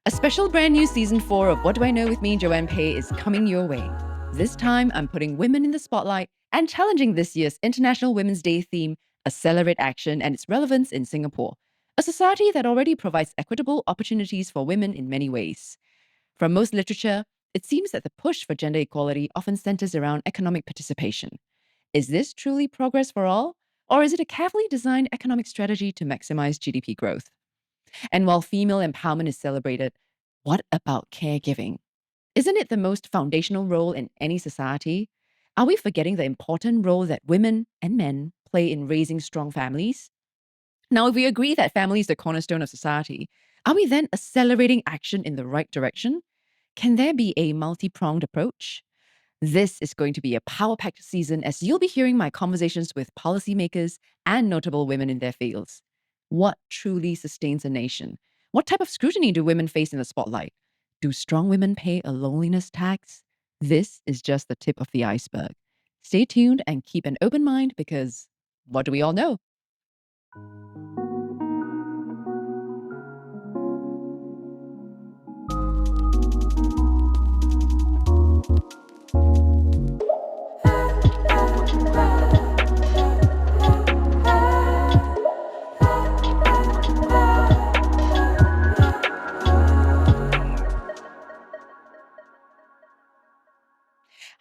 A special brand new season 4 of What Do I Know with me, Joanne Pei, is coming your way. This time, I'm putting women in the spotlight and challenging this year's International Women's Day theme, Accelerate Action and its relevance in Singapore, a society that already provides equitable opportunities for women in many ways. From most literature, it seems that the push for gender equality often centers around economic participation. Is this truly progress for all? Or is it a carefully designed economic strategy to maximize GDP growth? And while female empowerment is celebrated, what about caregiving? Isn't it the most foundational role in any society? Are we forgetting the important role that women and men play in raising strong families? Now, if we agree that family is the cornerstone of society, are we then accelerating action in the right direction? Can there be a multi-pronged approach? This is going to be a power-packed season as you'll be hearing my conversations with policymakers and notable women in their fields. What truly sustains a nation? What type of scrutiny do women face in the spotlight? Do strong women pay a loneliness tax? This is just the tip of the iceberg. Stay tuned and keep an open mind because what do we all know?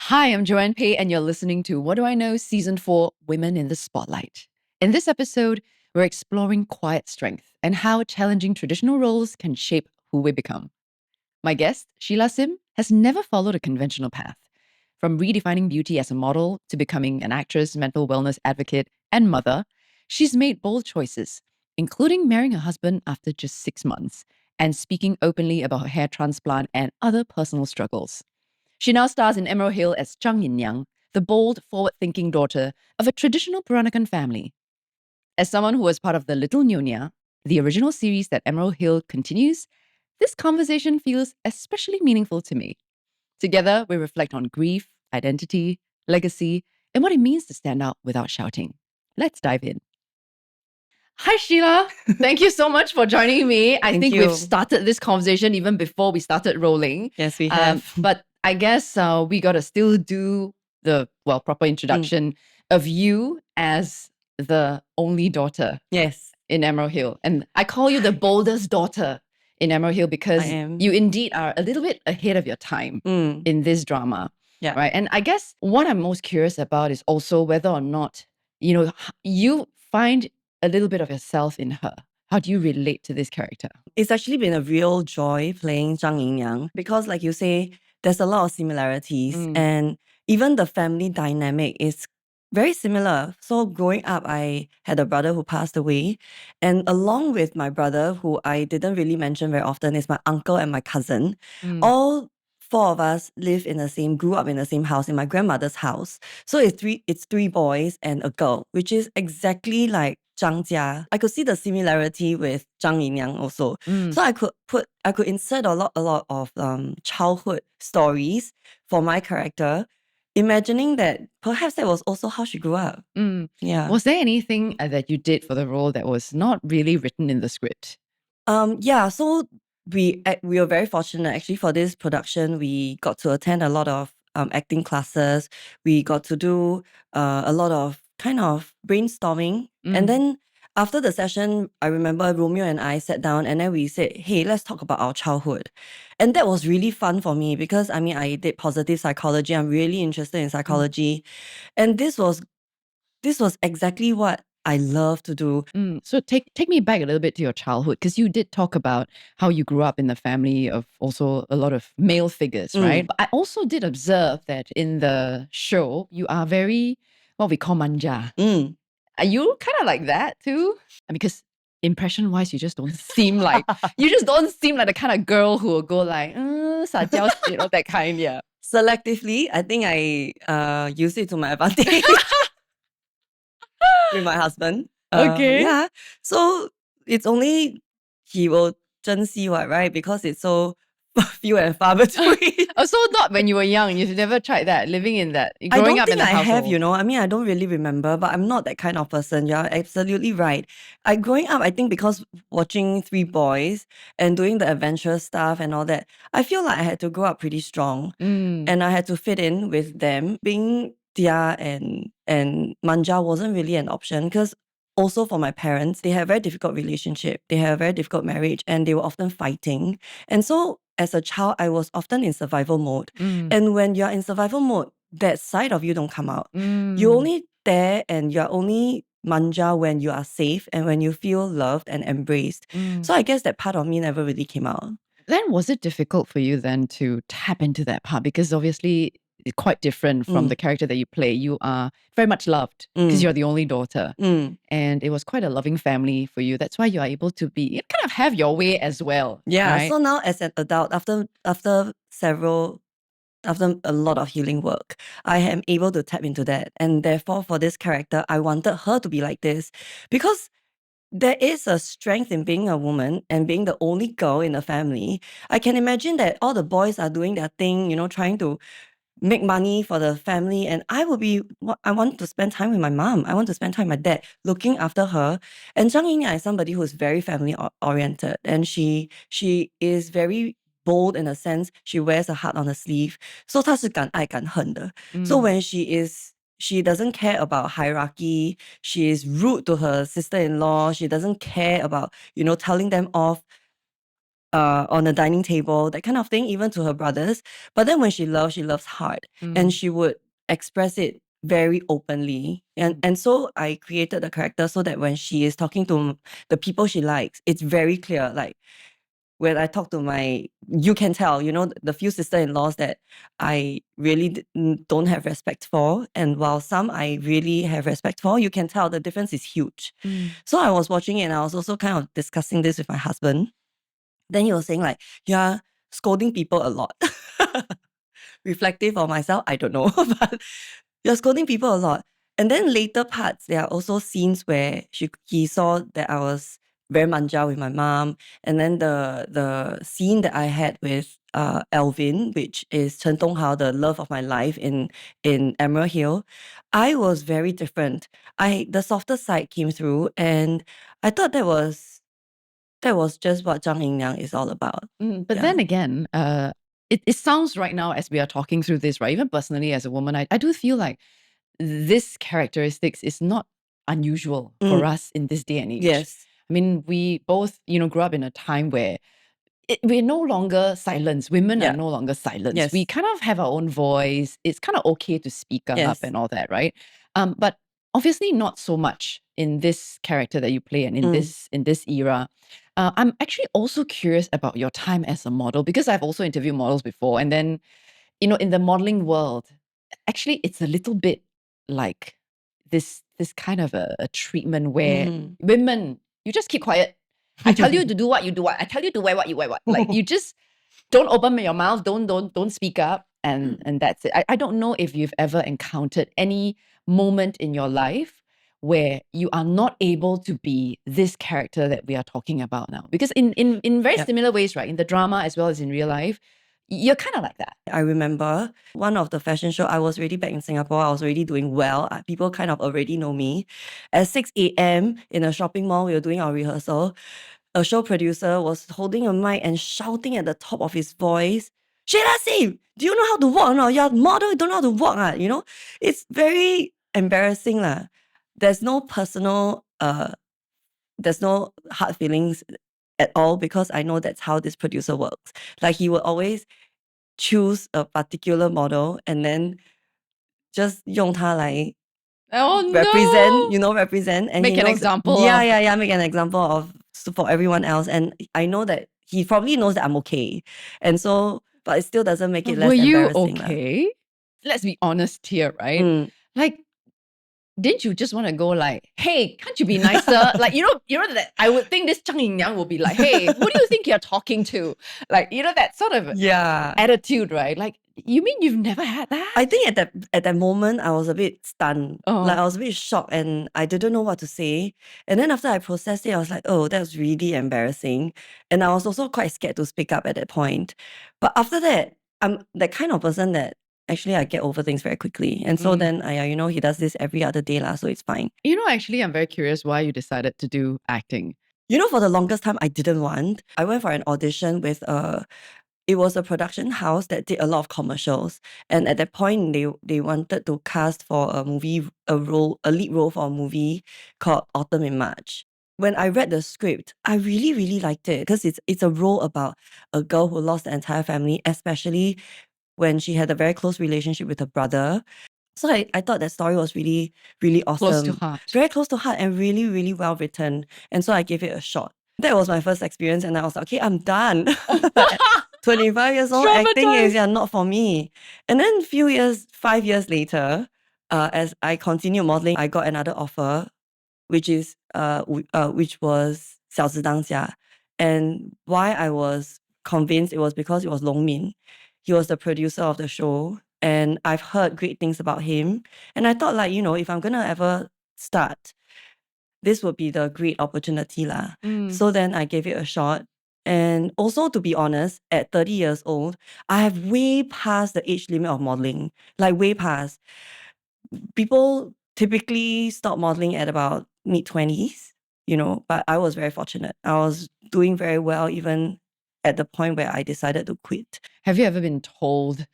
Hi, I'm Joanne Pei, and you're listening to What Do I Know? Season 4 Women in the Spotlight. In this episode, we're exploring quiet strength and how challenging traditional roles can shape who we become. My guest, Sheila Sim, has never followed a conventional path. From redefining beauty as a model to becoming an actress, mental wellness advocate, and mother, she's made bold choices, including marrying her husband after just 6 months and speaking openly about her hair transplant and other personal struggles. She now stars in Emerald Hill as Zhang Yin Niang, the bold, forward-thinking daughter of a traditional Peranakan family. As someone who was part of the Little Nyonya, the original series that Emerald Hill continues, this conversation feels especially meaningful to me. Together, we reflect on grief, identity, legacy, and what it means to stand out without shouting. Let's dive in. Hi, Sheila. Thank you so much for joining me. I think we've started this conversation even before we started rolling. Yes, we have. But I guess we got to still do the, proper introduction of you as the only daughter Yes, in Emerald Hill. And I call you the boldest daughter in Emerald Hill because I am. you indeed are a little bit ahead of your time in this drama. Yeah. Right. And I guess what I'm most curious about is also whether or not, you find a little bit of yourself in her. How do you relate to this character? It's actually been a real joy playing Zhang Yin Niang because, like you say, there's a lot of similarities and even the family dynamic is very similar. So growing up, I had a brother who passed away, and along with my brother, who I didn't really mention very often, is my uncle and my cousin. All four of us grew up in the same house, in my grandmother's house. So it's three boys and a girl, which is exactly like Zhang Jia. I could see the similarity with Zhang Yin Niang also. So I could insert a lot of childhood stories for my character, imagining that perhaps that was also how she grew up. Yeah. Was there anything that you did for the role that was not really written in the script? Yeah, so we were very fortunate actually for this production. We got to attend a lot of acting classes. We got to do a lot of kind of brainstorming. And then after the session, I remember Romeo and I sat down and then we said, hey, let's talk about our childhood. And that was really fun for me because I did positive psychology. I'm really interested in psychology. And this was exactly what I love to do. So take me back a little bit to your childhood, because you did talk about how you grew up in the family of also a lot of male figures, right? But I also did observe that in the show, you are very, what we call Manja. Are you kind of like that too? Because impression-wise, you just don't seem like the kind of girl who will go like, 撒娇, that kind, yeah. Selectively, I think I use it to my advantage with my husband. Okay. Yeah. So it's only he will 珍惜 what, right? Because it's so few and far between. So not when you were young. You've never tried that, living in that, I growing don't up in think the I have, household. I mean, I don't really remember, but I'm not that kind of person. You're absolutely right. Growing up, I think because watching three boys and doing the adventurous stuff and all that, I feel like I had to grow up pretty strong and I had to fit in with them. Being Tia and Manja wasn't really an option because also for my parents, they had a very difficult relationship. They had a very difficult marriage and they were often fighting. And so as a child, I was often in survival mode. And when you're in survival mode, that side of you don't come out. You only there and you're only Manja when you are safe and when you feel loved and embraced. So I guess that part of me never really came out. Then was it difficult for you then to tap into that part? Because obviously it's quite different from the character that you play. You are very much loved because you're the only daughter. And it was quite a loving family for you. That's why you are able to be kind of have your way as well. Yeah. Right? So now as an adult, after a lot of healing work, I am able to tap into that. And therefore, for this character, I wanted her to be like this because there is a strength in being a woman and being the only girl in the family. I can imagine that all the boys are doing their thing, trying to make money for the family. And I want to spend time with my mom. I want to spend time with my dad, looking after her. And Zhang Yin Niang is somebody who is very family oriented. And she is very bold in a sense. She wears a heart on her sleeve. So 她是敢爱敢恨的. So when she doesn't care about hierarchy. She is rude to her sister-in-law. She doesn't care about, telling them off on the dining table, that kind of thing, even to her brothers. But then when she loves hard. And she would express it very openly. And so I created the character so that when she is talking to the people she likes, it's very clear. Like when I talk to you can tell, the few sister-in-laws that I really don't have respect for. And while some I really have respect for, you can tell the difference is huge. So I was watching it and I was also kind of discussing this with my husband. Then he was saying like, you're scolding people a lot. Reflective of myself, I don't know. But you're scolding people a lot. And then later parts, there are also scenes where he saw that I was very manja with my mom. And then the scene that I had with Alvin, which is Chen Donghao, the love of my life in Emerald Hill, I was very different. The softer side came through and I thought that was just what Zhang Yin Niang is all about. But then again, it sounds right now as we are talking through this, right? Even personally as a woman, I do feel like this characteristics is not unusual for us in this day and age. Yes. I mean, we both, grew up in a time where we're no longer silenced. Women are no longer silenced. Yes. We kind of have our own voice. It's kind of okay to speak up and all that, right? But obviously not so much in this character that you play and in this era. I'm actually also curious about your time as a model because I've also interviewed models before. And then, in the modeling world, actually it's a little bit like this kind of a treatment where women, you just keep quiet. I tell you to do what, you do what. I tell you to wear what, you wear what. Like you just don't open your mouth, don't speak up, and that's it. I don't know if you've ever encountered any moment in your life where you are not able to be this character that we are talking about now. Because in very similar ways, right? In the drama as well as in real life, you're kind of like that. I remember one of the fashion show, I was already back in Singapore. I was already doing well. People kind of already know me. At 6 a.m. in a shopping mall, we were doing our rehearsal. A show producer was holding a mic and shouting at the top of his voice, Sheila Sim, do you know how to walk or not? You're a model, you don't know how to walk. It's very embarrassing. There's no personal, there's no hard feelings at all because I know that's how this producer works. Like he will always choose a particular model and then just 用它来 represent, represent. And Make he an knows, example Yeah, of. yeah, make an example of for everyone else. And I know that he probably knows that I'm okay. And so, but it still doesn't make it less Were you embarrassing. okay? Let's be honest here, right? Like, didn't you just want to go like, hey, can't you be nicer? Like, you know that I would think this Zhang Yin Niang will be like, hey, who do you think you're talking to? Like, that sort of attitude, right? Like, you mean you've never had that? I think at that moment, I was a bit stunned. Like, Oh. I was a bit shocked and I didn't know what to say. And then after I processed it, I was like, oh, that was really embarrassing. And I was also quite scared to speak up at that point. But after that, I'm that kind of person that actually I get over things very quickly. And so then, he does this every other day, so it's fine. Actually, I'm very curious why you decided to do acting. For the longest time, I didn't want. I went for an audition with it was a production house that did a lot of commercials. And at that point, they wanted to cast for a lead role for a movie called Autumn in March. When I read the script, I really, really liked it because it's a role about a girl who lost the entire family, especially when she had a very close relationship with her brother. So I thought that story was really, really awesome. Close to heart. Very close to heart and really, really well written. And so I gave it a shot. That was my first experience and I was like, okay, I'm done. 25 years old, acting is not for me. And then 5 years later, as I continued modeling, I got another offer, which was 小时当家. And why I was convinced it was because it was Long Min. He was the producer of the show. And I've heard great things about him. And I thought if I'm going to ever start, this would be the great opportunity lah. So then I gave it a shot. And also, to be honest, at 30 years old, I have way past the age limit of modeling. Like way past. People typically stop modeling at about mid-20s, but I was very fortunate. I was doing very well even at the point where I decided to quit. Have you ever been told,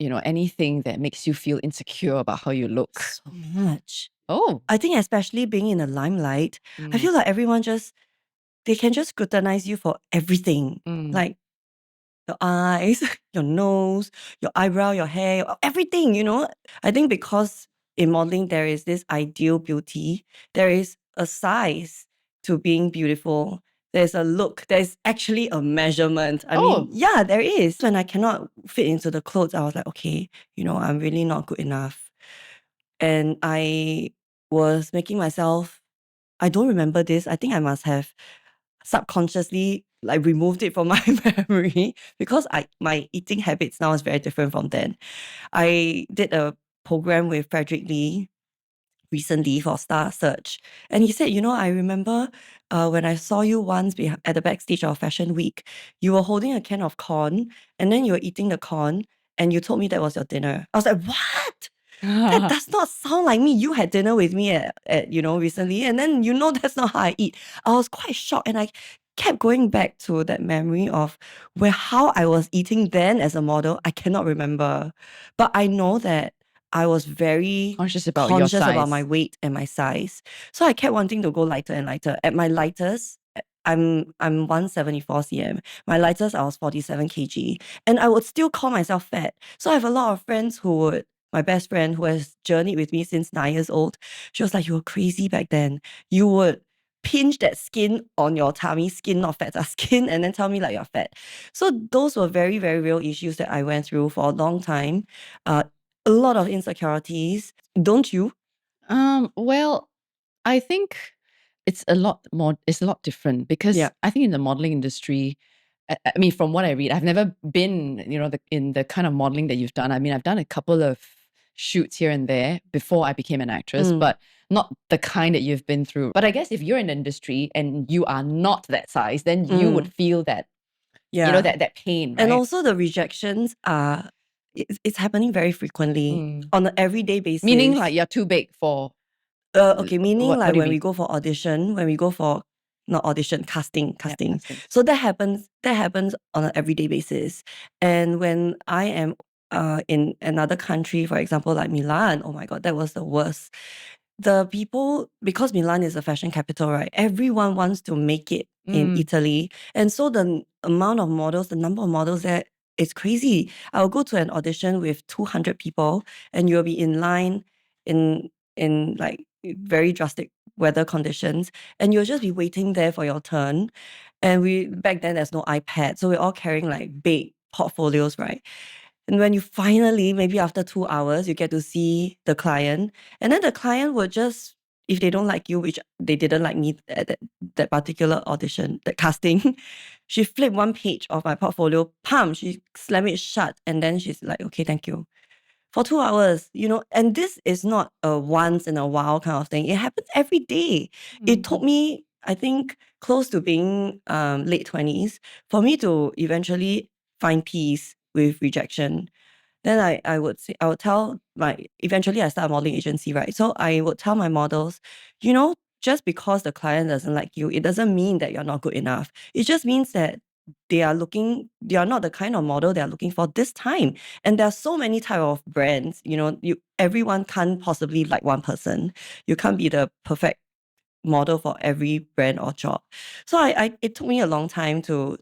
anything that makes you feel insecure about how you look? So much. Oh. I think especially being in the limelight, I feel like everyone they can just scrutinize you for everything. Like your eyes, your nose, your eyebrow, your hair, everything, I think because in modeling, there is this ideal beauty. There is a size to being beautiful. There's a look. There's actually a measurement. I mean, yeah, there is. When I cannot fit into the clothes, I was like, okay, I'm really not good enough. And I was making myself, I don't remember this. I think I must have subconsciously removed it from my memory because my eating habits now is very different from then. I did a program with Frederick Lee recently for Star Search. And he said, I remember when I saw you once at the backstage of Fashion Week, you were holding a can of corn and then you were eating the corn and you told me that was your dinner. I was like, what? That does not sound like me. You had dinner with me at recently, and then that's not how I eat. I was quite shocked, and I kept going back to that memory of how I was eating then as a model. I cannot remember, but I know that I was very conscious about my weight and my size. So I kept wanting to go lighter and lighter. At my lightest, I'm 174 cm. My lightest, I was 47 kg, and I would still call myself fat. So I have a lot of friends my best friend who has journeyed with me since 9 years old, she was like, you were crazy back then. You would pinch that skin on your tummy, skin, not fat, skin, and then tell me you're fat. So those were very, very real issues that I went through for a long time. A lot of insecurities. Don't you? Well, I think it's a lot different because I think in the modeling industry, I mean, from what I read, I've never been, in the kind of modeling that you've done. I mean, I've done a couple of shoots here and there before I became an actress, but not the kind that you've been through. But I guess if you're in the industry and you are not that size, then you would feel that, that pain, right? And also the rejections are, it's happening very frequently on an everyday basis. Meaning you're too big for... meaning when we go for audition, when we go for not audition, casting. So that happens on an everyday basis. And when I am in another country, for example, like Milan, oh my God, that was the worst. The people, because Milan is a fashion capital, right? Everyone wants to make it in Italy. And so the amount of models, the number of models there, it's crazy. I'll go to an audition with 200 people and you'll be in line in very drastic weather conditions, and you'll just be waiting there for your turn. And back then there's no iPad, so we're all carrying big portfolios, right? And when you finally, maybe after 2 hours, you get to see the client, and then the client would just, if they don't like you, which they didn't like me at that particular audition, that casting, she flipped one page of my portfolio, she slammed it shut, and then she's like, okay, thank you. For 2 hours, and this is not a once in a while kind of thing. It happens every day. It took me, I think, close to being late 20s for me to eventually find peace with rejection. Then I would tell eventually I start a modeling agency, right? So I would tell my models, just because the client doesn't like you, it doesn't mean that you're not good enough. It just means that they are not the kind of model they are looking for this time. And there are so many type of brands, everyone can't possibly like one person. You can't be the perfect model for every brand or job. So it took me a long time to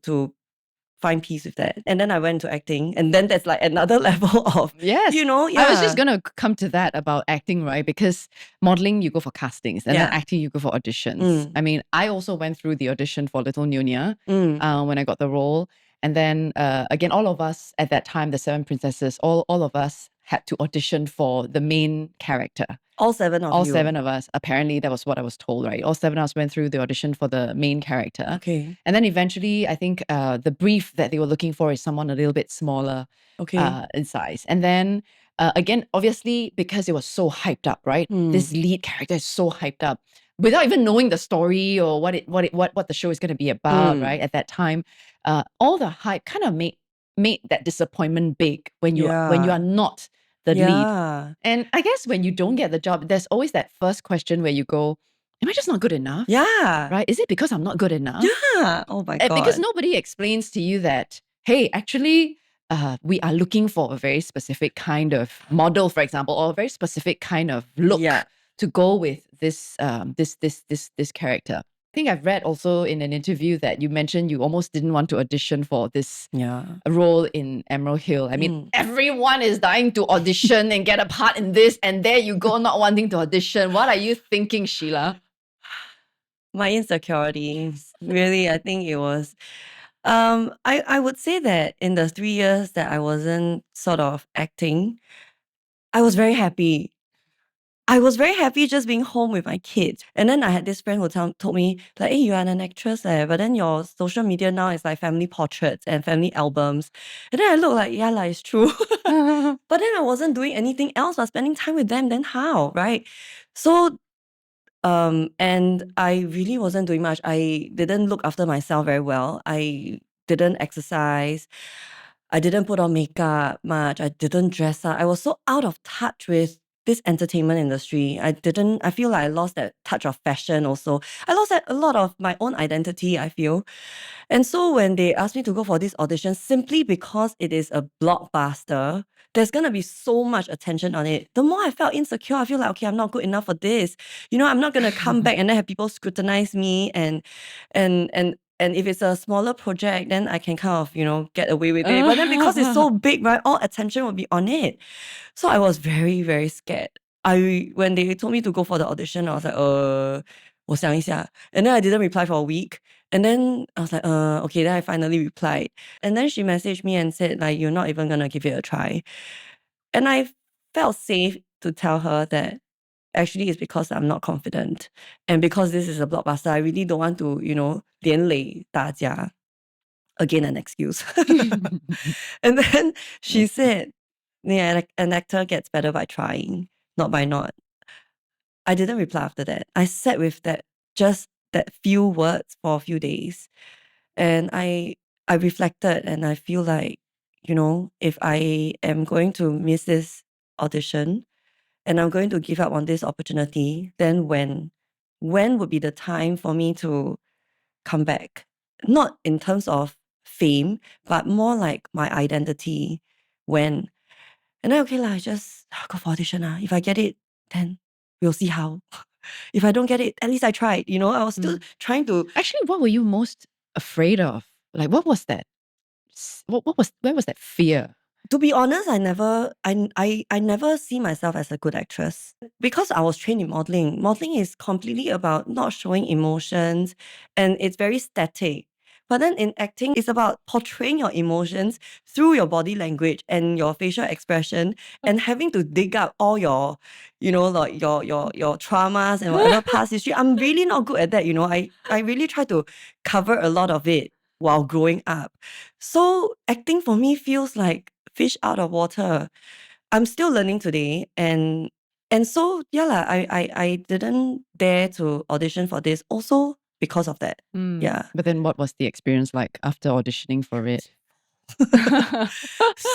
find peace with that. And then I went to acting, and then there's like another level of, Yes. I was just going to come to that about acting, right? Because modeling, you go for castings, and then acting, you go for auditions. I mean, I also went through the audition for Little Nyonya when I got the role. And then again, all of us at that time, the 7 princesses, all of us had to audition for the main character. All 7 of you? All 7 of us. Apparently, that was what I was told, right? All 7 of us went through the audition for the main character. Okay. And then eventually, I think the brief that they were looking for is someone a little bit smaller in size. And then again, obviously, because it was so hyped up, right? This lead character is so hyped up without even knowing the story or what the show is going to be about, right? At that time, all the hype kind of made that disappointment big when you are not the lead. And I guess when you don't get the job, there's always that first question where you go, am I just not good enough? Yeah. Right? Is it because I'm not good enough? Yeah. Oh my God. Because nobody explains to you that, hey, actually, we are looking for a very specific kind of model, for example, or a very specific kind of look to go with this character. I think I've read also in an interview that you mentioned you almost didn't want to audition for this role in Emerald Hill. I mean, everyone is dying to audition and get a part in this, and there you go, not wanting to audition. What are you thinking, Sheila? My insecurities, really, I think it was... I would say that in the 3 years that I wasn't sort of acting, I was very happy. I was very happy just being home with my kids. And then I had this friend who told me, like, hey, you are an actress, but then your social media now is like family portraits and family albums. And then I look like, yeah, like, it's true. But then I wasn't doing anything else but spending time with them. Then how, right? So, and I really wasn't doing much. I didn't look after myself very well. I didn't exercise. I didn't put on makeup much. I didn't dress up. I was so out of touch with this entertainment industry. I feel like I lost that touch of fashion also. I lost a lot of my own identity, I feel. And so when they asked me to go for this audition, simply because it is a blockbuster, there's going to be so much attention on it. The more I felt insecure, I feel like, okay, I'm not good enough for this. I'm not going to come back and then have people scrutinize me. And if it's a smaller project, then I can kind of, get away with it. But then because it's so big, right, all attention will be on it. So I was very, very scared. When they told me to go for the audition, I was like, 我想一下. And then I didn't reply for a week. And then I was like, okay, then I finally replied. And then she messaged me and said, like, you're not even going to give it a try. And I felt safe to tell her that actually it's because I'm not confident. And because this is a blockbuster, I really don't want to, 连累大家. Again, an excuse. And then she said, yeah, an actor gets better by trying, not by not. I didn't reply after that. I sat with just that few words for a few days. And I reflected, and I feel like, if I am going to miss this audition and I'm going to give up on this opportunity, then when would be the time for me to come back? Not in terms of fame, but more like my identity. When? And then, okay, I just go for audition. If I get it, then we'll see how. If I don't get it, at least I tried. I was still trying to... Actually, what were you most afraid of? Like, what was that? Where was that fear? To be honest, I never see myself as a good actress because I was trained in modeling. Modeling is completely about not showing emotions, and it's very static. But then in acting, it's about portraying your emotions through your body language and your facial expression, and having to dig up all your, like your traumas and whatever past history. I'm really not good at that. I really try to cover a lot of it while growing up. So acting for me feels like fish out of water. I'm still learning today, and so yeah lah, I didn't dare to audition for this also because of that. Yeah. But then what was the experience like after auditioning for it?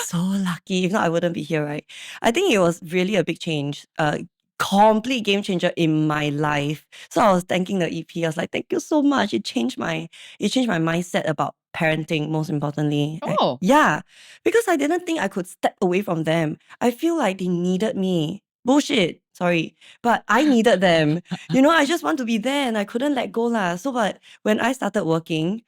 So lucky. If not, I wouldn't be here, right? I think it was really a big change, a complete game changer in my life. So I was thanking the EP. I was like, thank you so much. It changed my mindset about parenting, most importantly. Oh. Yeah. Because I didn't think I could step away from them. I feel like they needed me. Bullshit. Sorry. But I needed them. I just want to be there and I couldn't let go lah. So but when I started working,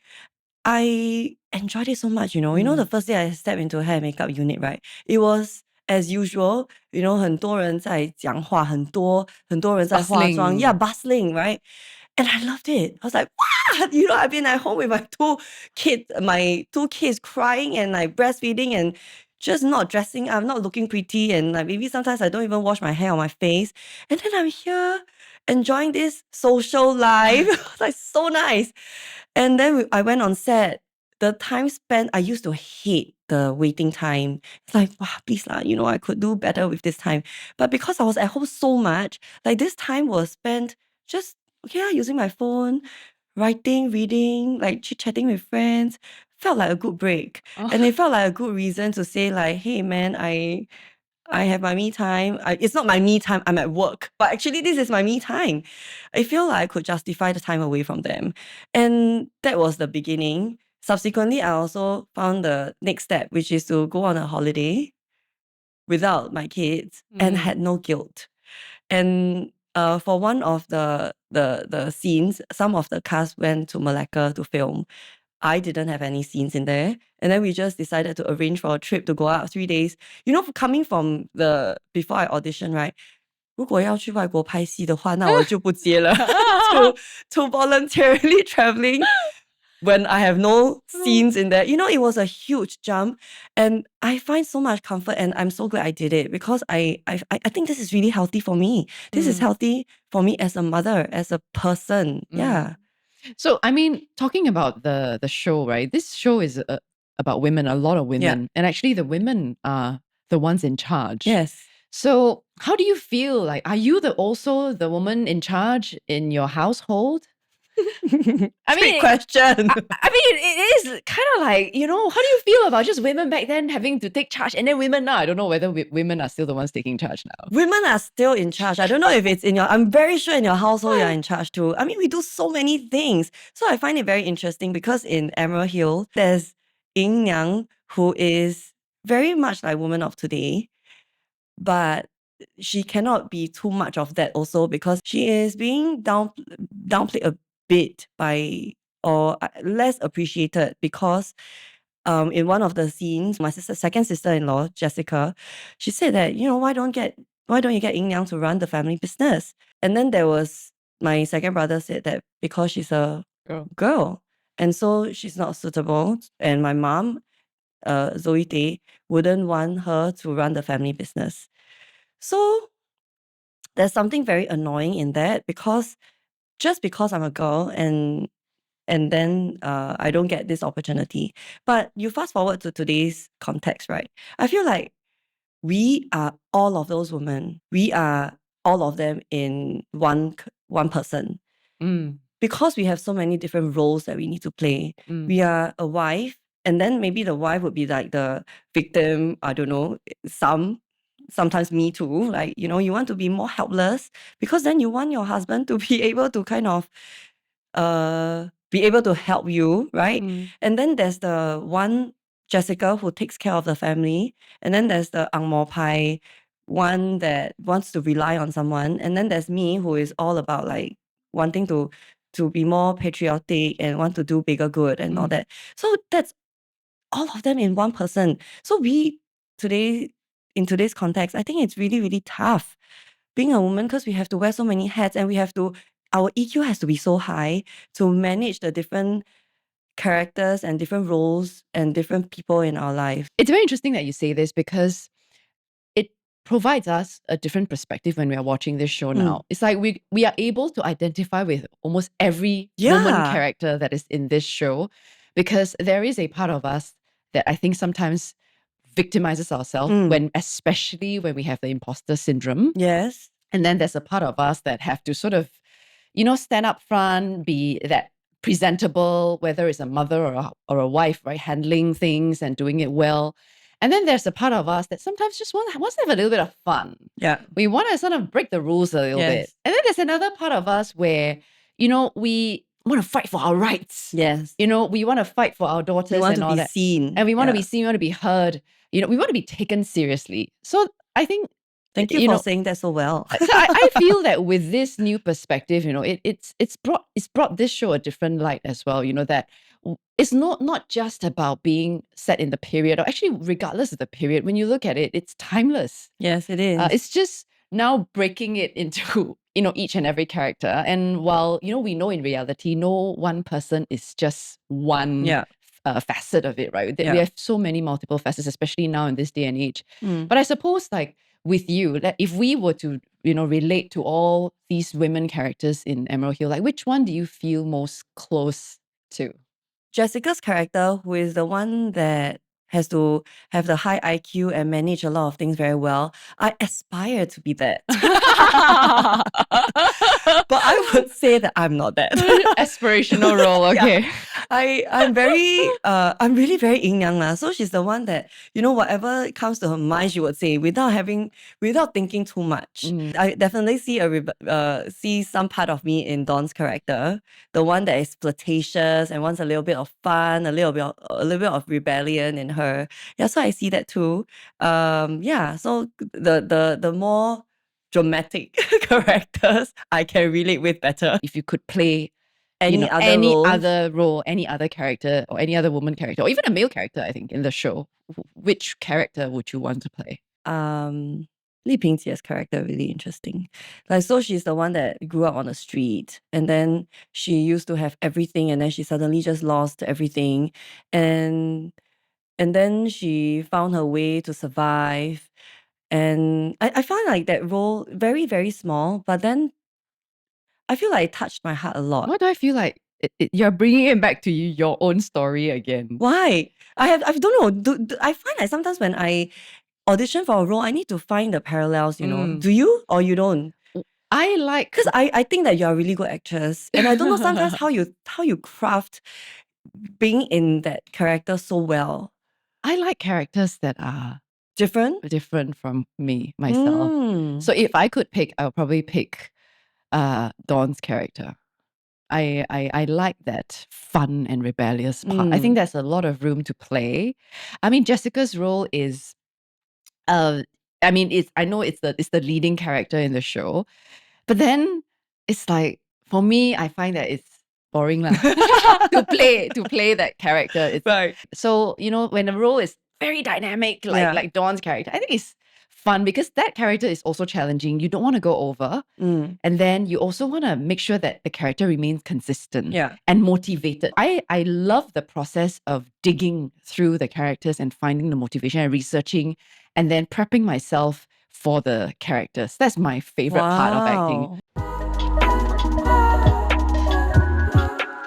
I enjoyed it so much, the first day I stepped into a hair and makeup unit, right? It was as usual, 很多人在讲话，很多人在化妆 Bustling. Yeah, bustling, right? And I loved it. I was like, what? I've been at home with my two kids crying and like breastfeeding and just not dressing up, not looking pretty, and like maybe sometimes I don't even wash my hair or my face. And then I'm here enjoying this social life. It's like so nice. And then I went on set. The time spent, I used to hate the waiting time. It's like, wow, please lah, I could do better with this time. But because I was at home so much, like this time was spent just, using my phone, writing, reading, like chit-chatting with friends. Felt like a good break. And it felt like a good reason to say like, hey man, I have my me time. It's not my me time, I'm at work. But actually, this is my me time. I feel like I could justify the time away from them. And that was the beginning. Subsequently, I also found the next step, which is to go on a holiday without my kids and had no guilt. And for one of the scenes, some of the cast went to Malacca to film. I didn't have any scenes in there. And then we just decided to arrange for a trip to go out 3 days. Coming from before I audition, right? 如果要去外国拍戏的话，那我就不接了。to voluntarily traveling when I have no scenes in there. It was a huge jump, and I find so much comfort, and I'm so glad I did it because I think this is really healthy for me. This is healthy for me as a mother, as a person. Yeah. So, I mean, talking about the show, right? This show is about women, a lot of women. And actually the women are the ones in charge. Yes. So how do you feel? Like, are you also the woman in charge in your household? Great question. I mean, it is kind of like, how do you feel about just women back then having to take charge, and then women now? I don't know whether women are still the ones taking charge now. Women are still in charge. I don't know if it's I'm very sure in your household you're in charge too. I mean, we do so many things. So I find it very interesting because in Emerald Hill, there's Yin Niang, who is very much like woman of today, but she cannot be too much of that also because she is being downplayed a bit by, or less appreciated because in one of the scenes, my second sister-in-law, Jessica, she said that, why don't you get Yin Yang to run the family business? And then there was my second brother said that because she's a girl and so she's not suitable. And my mom, Zoe Day, wouldn't want her to run the family business. So there's something very annoying in that because just because I'm a girl and then I don't get this opportunity. But you fast forward to today's context, right? I feel like we are all of those women. We are all of them in one person. Because we have so many different roles that we need to play. We are a wife, and then maybe the wife would be like the victim. I don't know, sometimes me too. Like, you want to be more helpless because then you want your husband to be able to kind of be able to help you, right? And then there's the one Jessica who takes care of the family, and then there's the Ang Mo Pai one that wants to rely on someone, and then there's me who is all about like wanting to be more patriotic and want to do bigger good and all that. So that's all of them in one person. So in today's context, I think it's really, really tough being a woman because we have to wear so many hats and our EQ has to be so high to manage the different characters and different roles and different people in our life. It's very interesting that you say this because it provides us a different perspective when we are watching this show now. It's like we are able to identify with almost every woman character that is in this show, because there is a part of us that I think sometimes victimizes ourselves especially when we have the imposter syndrome. Yes. And then there's a part of us that have to sort of, stand up front, be that presentable, whether it's a mother or a wife, right? Handling things and doing it well. And then there's a part of us that sometimes just wants to have a little bit of fun. Yeah. We want to sort of break the rules a little bit. And then there's another part of us where, we want to fight for our rights. Yes. We want to fight for our daughters We want and to all be that. seen. And we want to be seen, we want to be heard. We want to be taken seriously. So I think thank you for saying that so well. So I feel that with this new perspective, it's brought this show a different light as well. That it's not just about being set in the period, or actually regardless of the period. When you look at it, it's timeless. Yes, it is. It's just now breaking it into each and every character. And while we know in reality, no one person is just one facet of it, right? We have so many multiple facets, especially now in this day and age. But I suppose with you, that if we were to, relate to all these women characters in Emerald Hill, which one do you feel most close to? Jessica's character, who is the one that has to have the high IQ and manage a lot of things very well. I aspire to be that. But I would say that I'm not that. Aspirational role, okay. I'm really very yin yang lah. So she's the one that, whatever comes to her mind, she would say without thinking too much. I definitely see some part of me in Dawn's character, the one that is flirtatious and wants a little bit of fun, a little bit of rebellion in her. Yeah, so I see that too. So the more dramatic characters I can relate with better. If you could play any other role, any other character, or any other woman character, or even a male character, I think, in the show, which character would you want to play? Li Pingjie's character really interesting. So she's the one that grew up on the street, and then she used to have everything, and then she suddenly just lost everything, and then she found her way to survive. And I find like that role very, very small, but then I feel like it touched my heart a lot. Why do I feel like you're bringing it back to your own story again? Why? I don't know. I find like sometimes when I audition for a role, I need to find the parallels, Do you or you don't? Because I think that you're a really good actress, and I don't know sometimes how you craft being in that character so well. I like characters that are different from me, myself. So if I could pick, I would probably pick Dawn's character. I like that fun and rebellious part. I think there's a lot of room to play. I mean, Jessica's role is, I know it's the leading character in the show, but then it's like, for me, I find that it's boring to play that character. It's, right. So when the role is very dynamic, like Dawn's character, I think it's fun because that character is also challenging. You don't want to go over, and then you also want to make sure that the character remains consistent and motivated. I love the process of digging through the characters and finding the motivation and researching, and then prepping myself for the characters. That's my favorite part of acting.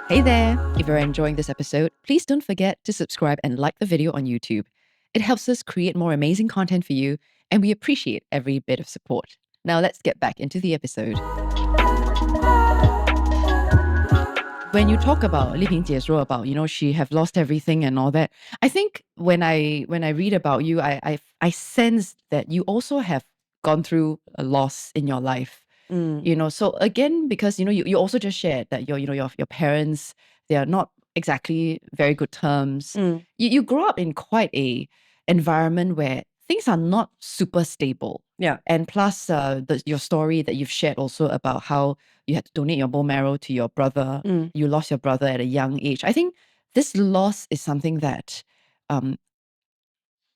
Hey there! If you're enjoying this episode, please don't forget to subscribe and like the video on YouTube. It helps us create more amazing content for you, and we appreciate every bit of support. Now let's get back into the episode. When you talk about Li Pingjie's role, about she have lost everything and all that, I think when I read about you, I sense that you also have gone through a loss in your life. So again, because you also just shared that your parents, they are not exactly very good terms. You grew up in quite a environment where things are not super stable. Yeah. And plus your story that you've shared also about how you had to donate your bone marrow to your brother. You lost your brother at a young age. I think this loss is something that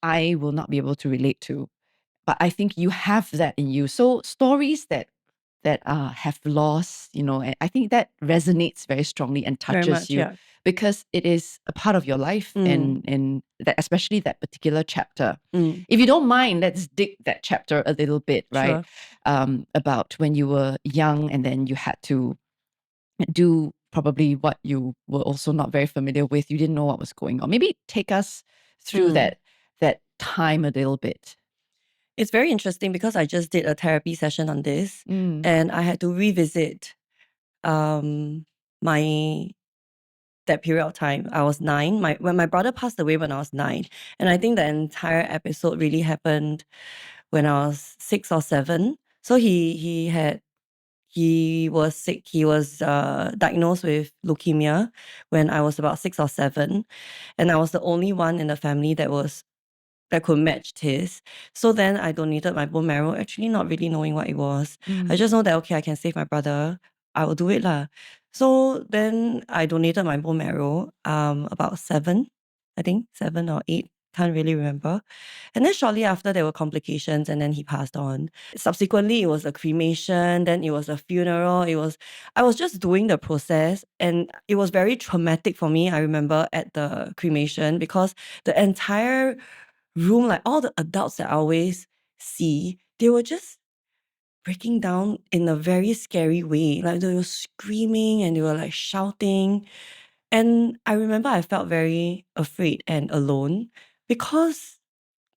I will not be able to relate to, but I think you have that in you. So stories that have lost, and I think that resonates very strongly and touches you. Yeah. because it is a part of your life and that, especially that particular chapter. If you don't mind, let's dig that chapter a little bit, right? Sure. About when you were young and then you had to do probably what you were also not very familiar with. You didn't know what was going on. Maybe take us through that time a little bit. It's very interesting because I just did a therapy session on this and I had to revisit my that period of time. I was 9. When my brother passed away when I was 9. And I think the entire episode really happened when I was 6 or 7. So he was sick. He was diagnosed with leukemia when I was about 6 or 7. And I was the only one in the family that could match his. So then I donated my bone marrow, actually not really knowing what it was. I just know that, okay, I can save my brother. I will do it lah. So then I donated my bone marrow, about 7, I think 7 or 8, can't really remember. And then shortly after there were complications and then he passed on. Subsequently, it was a cremation, then it was a funeral. I was just doing the process and it was very traumatic for me, I remember, at the cremation because the entire room, like all the adults that I always see, they were just breaking down in a very scary way. Like they were screaming and they were like shouting. And I remember I felt very afraid and alone because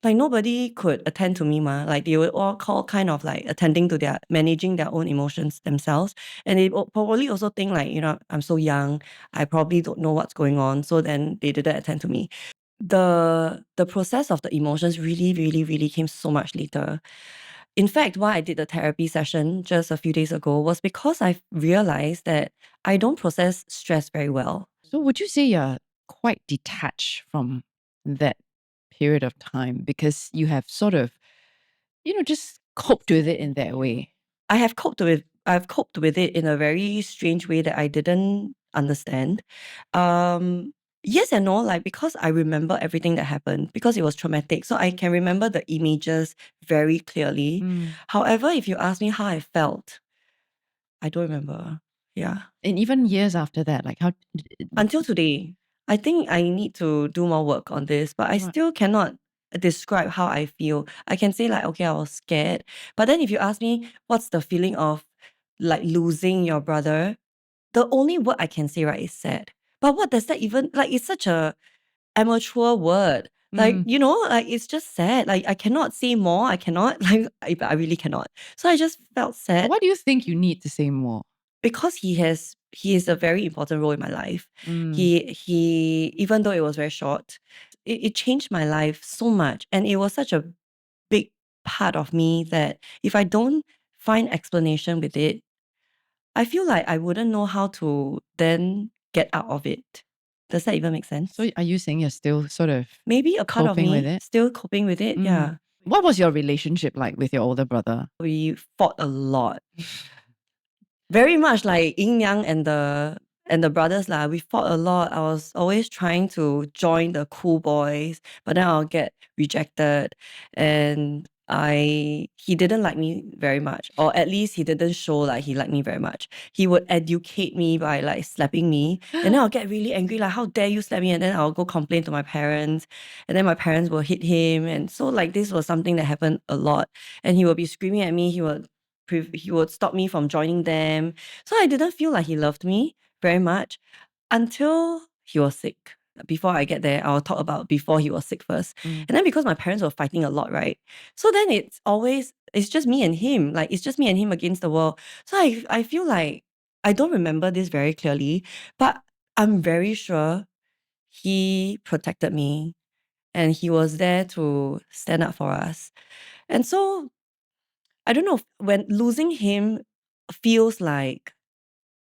like nobody could attend to me ma. Like they were all called kind of like attending to managing their own emotions themselves. And they probably also think like, I'm so young, I probably don't know what's going on. So then they didn't attend to me. The process of the emotions really, really, really came so much later. In fact, why I did the therapy session just a few days ago was because I realized that I don't process stress very well. So would you say you're quite detached from that period of time because you have sort of, just coped with it in that way? I've coped with it in a very strange way that I didn't understand. Yes and no, like because I remember everything that happened because it was traumatic. So I can remember the images very clearly. However, if you ask me how I felt, I don't remember. Yeah. And even years after that, like how Until today, I think I need to do more work on this, but I still cannot describe how I feel. I can say like, okay, I was scared. But then if you ask me, what's the feeling of like losing your brother? The only word I can say, right, is sad. But what does that even, like, it's such a amateur word. Like, like it's just sad. Like I cannot say more. I cannot, like, I really cannot. So I just felt sad. Why do you think you need to say more? Because he is a very important role in my life. He even though it was very short, it changed my life so much. And it was such a big part of me that if I don't find explanation with it, I feel like I wouldn't know how to then get out of it. Does that even make sense? So are you saying you're still sort of Maybe a part of coping with me it? still coping with it, yeah. What was your relationship like with your older brother? We fought a lot. Very much like Yin Niang and the brothers lah. We fought a lot. I was always trying to join the cool boys, but then I'll get rejected. And he didn't like me very much, or at least he didn't show like he liked me very much. He would educate me by like slapping me, and then I'll get really angry, like how dare you slap me? And then I'll go complain to my parents, and then my parents will hit him. And so like this was something that happened a lot. And he would be screaming at me. He would stop me from joining them. So I didn't feel like he loved me very much until he was sick. Before I get there, I'll talk about before he was sick first. And then because my parents were fighting a lot, right? So then it's just me and him. Like it's just me and him against the world. So I feel like I don't remember this very clearly, but I'm very sure he protected me and he was there to stand up for us. And so I don't know, when losing him feels like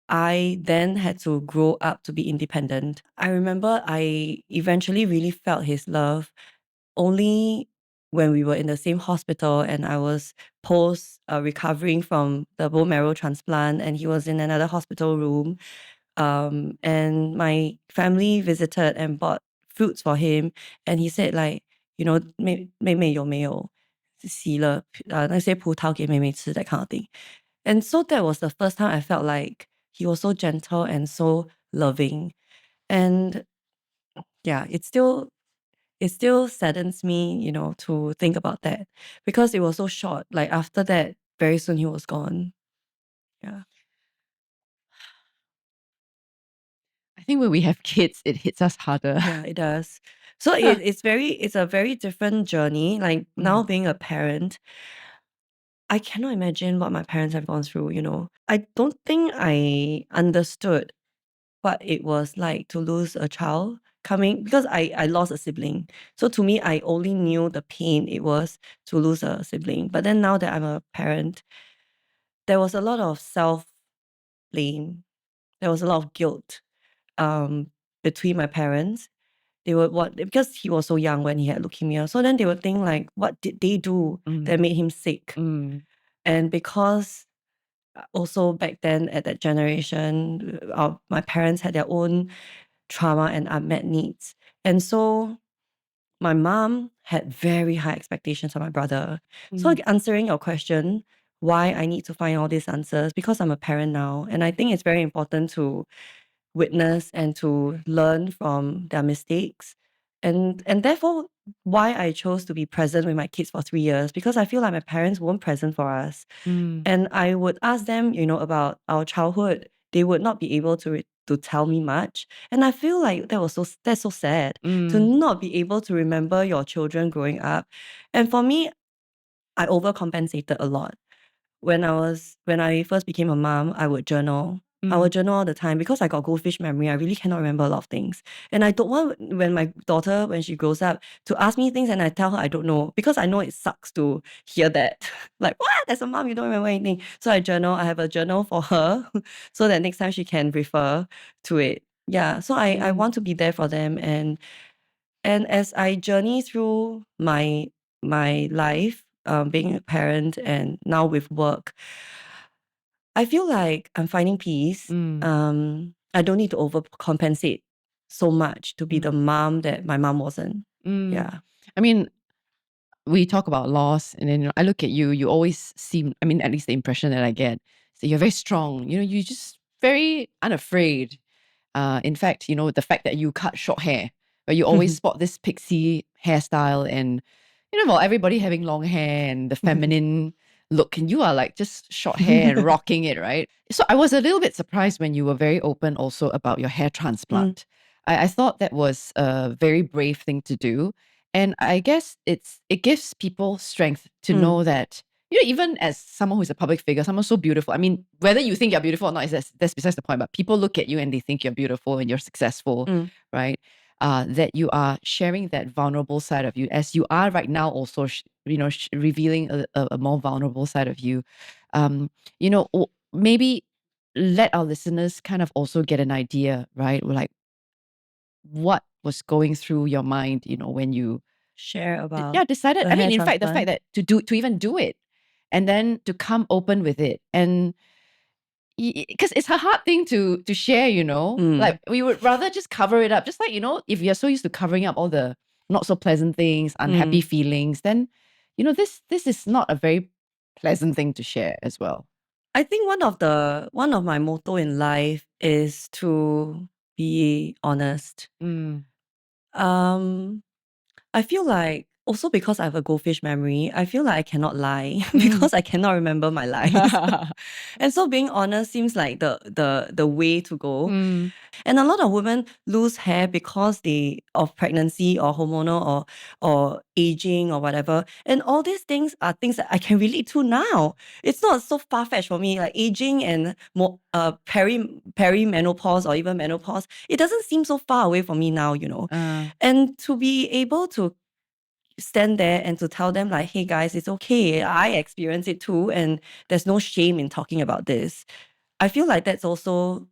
I then had to grow up to be independent. I remember I eventually really felt his love only when we were in the same hospital and I was post recovering from the bone marrow transplant and he was in another hospital room. And my family visited and bought fruits for him. And he said like, 妹妹有没有洗了那些葡萄给妹妹吃 that kind of thing. And so that was the first time I felt like he was so gentle and so loving. And yeah, it still saddens me, you know, to think about that because it was so short. Like after that, very soon he was gone. Yeah. I think when we have kids, it hits us harder. Yeah, it does. So it's a very different journey. Like now being a parent, I cannot imagine what my parents have gone through, you know. I don't think I understood what it was like to lose a child coming because I lost a sibling. So to me, I only knew the pain it was to lose a sibling. But then now that I'm a parent, there was a lot of self-blame. There was a lot of guilt between my parents. They would because he was so young when he had leukemia. So then they would think like, what did they do that made him sick? And because also back then at that generation, my parents had their own trauma and unmet needs. And so my mom had very high expectations of my brother. So like, answering your question, why I need to find all these answers, because I'm a parent now. And I think it's very important to witness and to learn from their mistakes. And therefore, why I chose to be present with my kids for 3 years, because I feel like my parents weren't present for us. And I would ask them, you know, about our childhood. They would not be able to tell me much. And I feel like that's so sad to not be able to remember your children growing up. And for me, I overcompensated a lot. When I first became a mom, I would journal. I would journal all the time because I got goldfish memory. I really cannot remember a lot of things. And I don't want when my daughter, when she grows up, to ask me things and I tell her I don't know because I know it sucks to hear that. Like, what? As a mom, you don't remember anything. So I journal. I have a journal for her so that next time she can refer to it. Yeah. So I want to be there for them. And as I journey through my life, being a parent and now with work, I feel like I'm finding peace. I don't need to overcompensate so much to be the mom that my mom wasn't. Yeah. I mean, we talk about loss, and then I look at you. You always seem, I mean, at least the impression that I get, is that you're very strong. You're just very unafraid. In fact, the fact that you cut short hair, but you always spot this pixie hairstyle, and well, everybody having long hair and the feminine look, and you are like just short hair and rocking it, right? So I was a little bit surprised when you were very open also about your hair transplant. I thought that was a very brave thing to do. And I guess it gives people strength to know that, even as someone who's a public figure, someone so beautiful. I mean, whether you think you're beautiful or not, that's besides the point. But people look at you and they think you're beautiful and you're successful, right? That you are sharing that vulnerable side of you, as you are right now, also revealing a more vulnerable side of you. Maybe let our listeners kind of also get an idea, right? Like what was going through your mind, when you Share about decided. the I mean, hair in fact, the fact transplant. that to even do it, and then to come open with it, and because it's a hard thing to share, like we would rather just cover it up. Just like, if you're so used to covering up all the not so pleasant things, unhappy feelings, then this is not a very pleasant thing to share as well. I think one of my motto in life is to be honest. I feel like also because I have a goldfish memory, I feel like I cannot lie because I cannot remember my lies. And so being honest seems like the way to go. And a lot of women lose hair because of pregnancy or hormonal or aging or whatever. And all these things are things that I can relate to now. It's not so far-fetched for me, like aging and more perimenopause or even menopause. It doesn't seem so far away from me now, And to be able to stand there and to tell them like, hey guys, it's okay. I experience it too. And there's no shame in talking about this. I feel like that also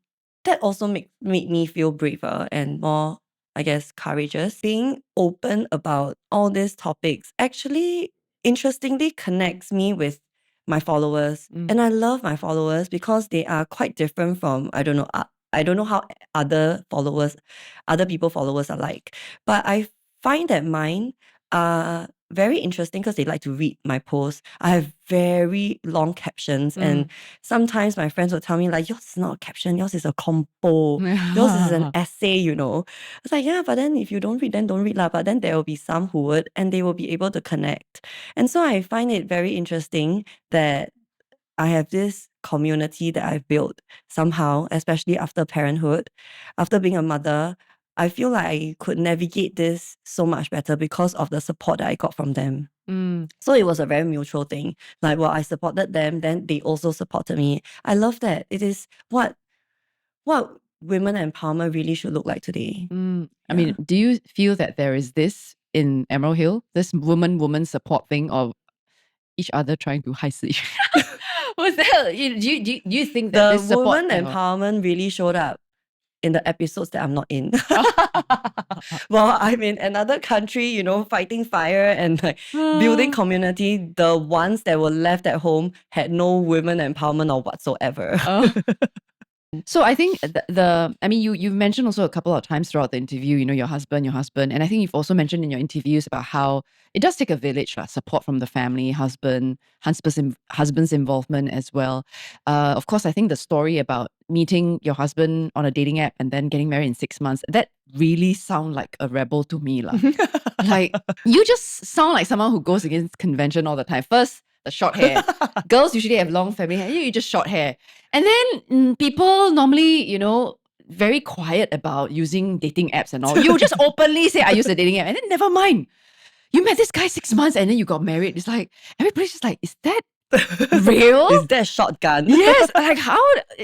made me feel braver and more, I guess, courageous. Being open about all these topics actually interestingly connects me with my followers. And I love my followers because they are quite different from, I don't know how other people followers are like. But I find that mine are very interesting because they like to read my posts. I have very long captions, and sometimes my friends will tell me like, yours is not a caption, yours is a compo, yours is an essay, you know. It's like, yeah, but then if you don't read, then don't read lah. But then there will be some who would, and they will be able to connect. And so I find it very interesting that I have this community that I've built somehow, especially after parenthood, after being a mother. I feel like I could navigate this so much better because of the support that I got from them. So it was a very mutual thing. Like, well, I supported them, then they also supported me. I love that. It is what women empowerment really should look like today. I mean, do you feel that there is this in Emerald Hill, this woman support thing, or each other trying to 害死 you? Was that, do you think that The this support woman empowerment really showed up in the episodes that I'm not in. Well, I'm in another country, you know, fighting fire and like building community. The ones that were left at home had no women empowerment or whatsoever. So I think I mean, you've mentioned also a couple of times throughout the interview, you know, your husband, and I think you've also mentioned in your interviews about how it does take a village, support from the family, husband's involvement as well. Of course, I think the story about meeting your husband on a dating app and then getting married in 6 months, that really sound like a rebel to me. Like, you just sound like someone who goes against convention all the time. First, the short hair. Girls usually have long family hair. You just short hair. And then people normally, you know, very quiet about using dating apps and all. You just openly say, I use a dating app. And then never mind. You met this guy 6 months and then you got married. It's like, everybody's just like, is that real? Is that shotgun? Yes. Like, how?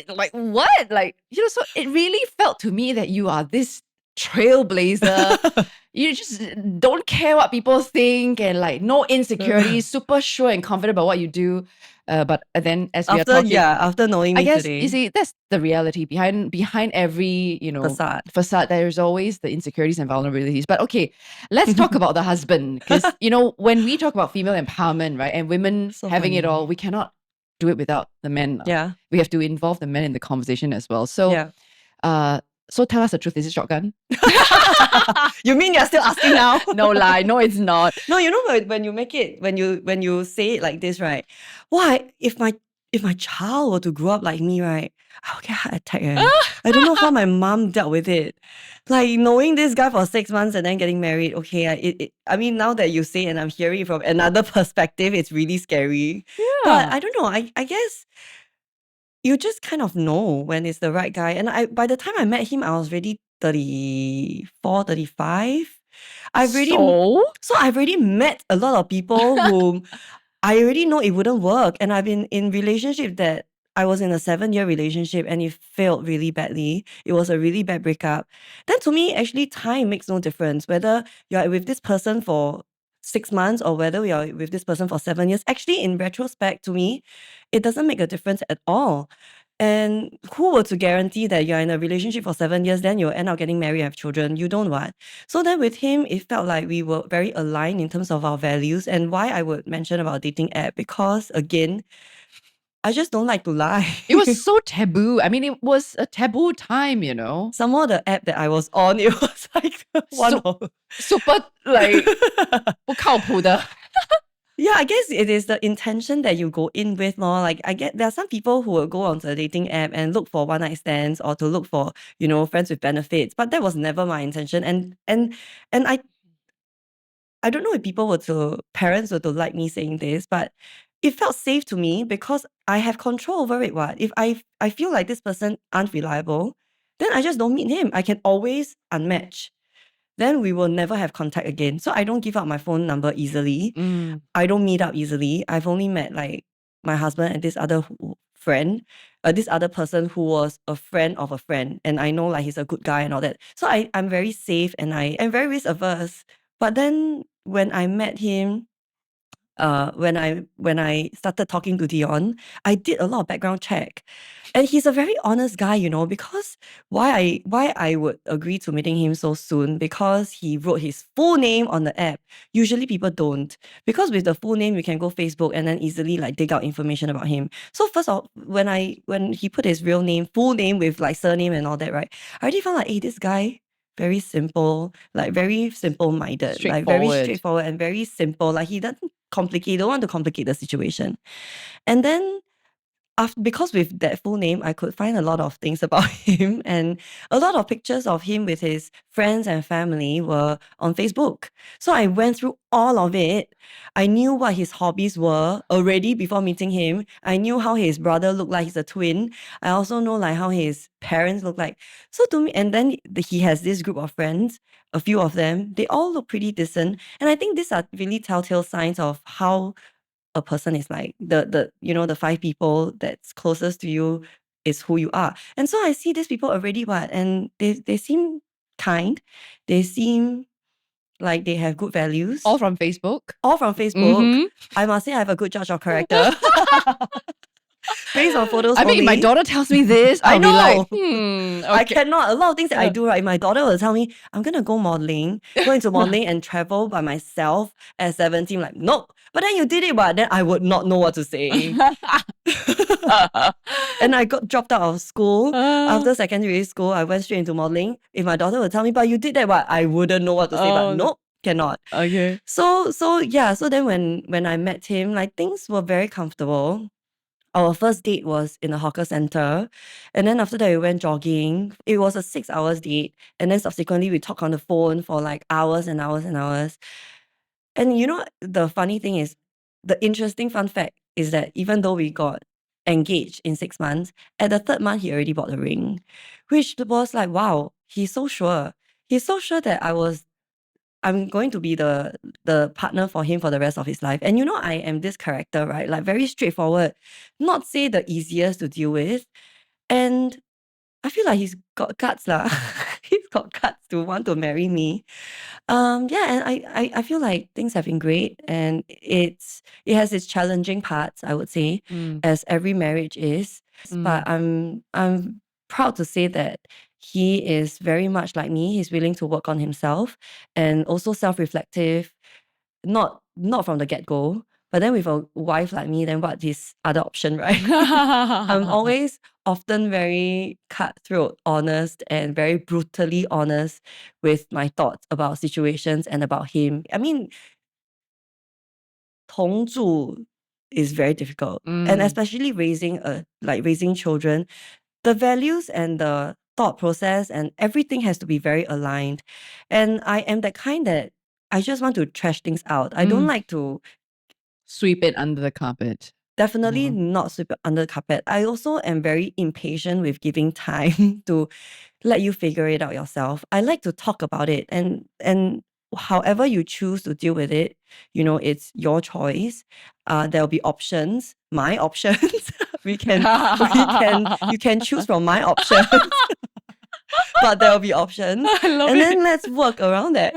Like, what? Like, you know, so it really felt to me that you are this trailblazer. You just don't care what people think, and like no insecurities, super sure and confident about what you do. But then as we are talking, after knowing me I guess today, you see, that's the reality behind every, you know, facade. There's always the insecurities and vulnerabilities. But okay, let's talk about the husband, because you know, when we talk about female empowerment, right, and women having it all, we cannot do it without the men. Yeah, we have to involve the men in the conversation as well. So, so tell us the truth. Is it shotgun? You mean you're still asking now? No lie. No, it's not. No, you know, when you make it, when you say it like this, right? Why, if my child were to grow up like me, right, I would get heart attack. I don't know how my mom dealt with it. Like, knowing this guy for 6 months and then getting married. Okay, I mean, now that you say and I'm hearing it from another perspective, it's really scary. Yeah. But I don't know. I guess you just kind of know when it's the right guy. And by the time I met him, I was already 34, 35. I've already met a lot of people whom I already know it wouldn't work. And I've been in relationship that I was in a 7-year relationship and it failed really badly. It was a really bad breakup. Then to me, actually, time makes no difference. Whether you're with this person for 6 months or whether we are with this person for 7 years. Actually, in retrospect, to me, it doesn't make a difference at all. And who were to guarantee that you're in a relationship for 7 years, then you'll end up getting married, have children? You don't want. So then with him, it felt like we were very aligned in terms of our values. And why I would mention about dating app, because again, I just don't like to lie. It was so taboo. I mean, it was a taboo time, you know. Some more the app that I was on, it was like super like 不靠谱的. Yeah, I guess it is the intention that you go in with more. Like, I get there are some people who will go onto a dating app and look for one night stands or to look for, you know, friends with benefits. But that was never my intention. And I don't know if parents were to like me saying this, but it felt safe to me because I have control over it. What if I feel like this person unreliable, then I just don't meet him. I can always unmatch. Then we will never have contact again. So I don't give out my phone number easily. I don't meet up easily. I've only met like my husband and this other friend, this other person who was a friend of a friend. And I know like he's a good guy and all that. So I'm very safe and I am very risk averse. But then when I met him, when I started talking to Dion, I did a lot of background check. And he's a very honest guy, you know, because why I would agree to meeting him so soon, because he wrote his full name on the app. Usually people don't. Because with the full name, you can go Facebook and then easily like dig out information about him. So first of all, when he put his real name, full name with like surname and all that, right, I already found like, hey, this guy very simple, like very simple-minded, like very straightforward and very simple. Like he don't want to complicate the situation. And then because with that full name, I could find a lot of things about him, and a lot of pictures of him with his friends and family were on Facebook. So I went through all of it. I knew what his hobbies were already before meeting him. I knew how his brother looked like. He's a twin. I also know like how his parents look like. So to me, and then he has this group of friends, a few of them, they all look pretty decent. And I think these are really telltale signs of how a person is like. The 5 people that's closest to you is who you are. And so I see these people already, and they seem kind. They seem like they have good values. All from Facebook? All from Facebook. I must say I have a good judge of character. Based on photos I mean, only. my daughter tells me this, I I'll know. be like, okay. I cannot. A lot of things that I do, right? My daughter will tell me, I'm going to go into modeling and travel by myself at 17. Like, nope. But then you did it, but then I would not know what to say. And I got dropped out of school. After secondary school, I went straight into modeling. If my daughter would tell me, but you did that, but I wouldn't know what to say. But nope, cannot. Okay. So then when I met him, like things were very comfortable. Our first date was in a hawker center. And then after that, we went jogging. It was a 6 hour date. And then subsequently, we talked on the phone for like hours and hours and hours. And the funny thing is, the interesting fun fact is that even though we got engaged in 6 months, at the 3rd month, he already bought a ring, which was like, wow, he's so sure. He's so sure that I'm going to be the partner for him for the rest of his life. And I am this character, right? Like very straightforward, not say the easiest to deal with. And I feel like he's got guts lah. He's got guts to want to marry me. And I feel like things have been great, and it has its challenging parts, I would say, as every marriage is. But I'm proud to say that he is very much like me. He's willing to work on himself and also self-reflective, not from the get-go. But then with a wife like me, then what's his other option, right? I'm always often very cutthroat, honest, and very brutally honest with my thoughts about situations and about him. I mean, 同住 is very difficult. And especially raising children, the values and the thought process and everything has to be very aligned. And I am that kind that I just want to trash things out. I don't like to sweep it under the carpet. Definitely not sweep it under the carpet. I also am very impatient with giving time to let you figure it out yourself. I like to talk about it, and however you choose to deal with it, it's your choice. There'll be options, my options. You can choose from my options. But there'll be options. Then let's work around that.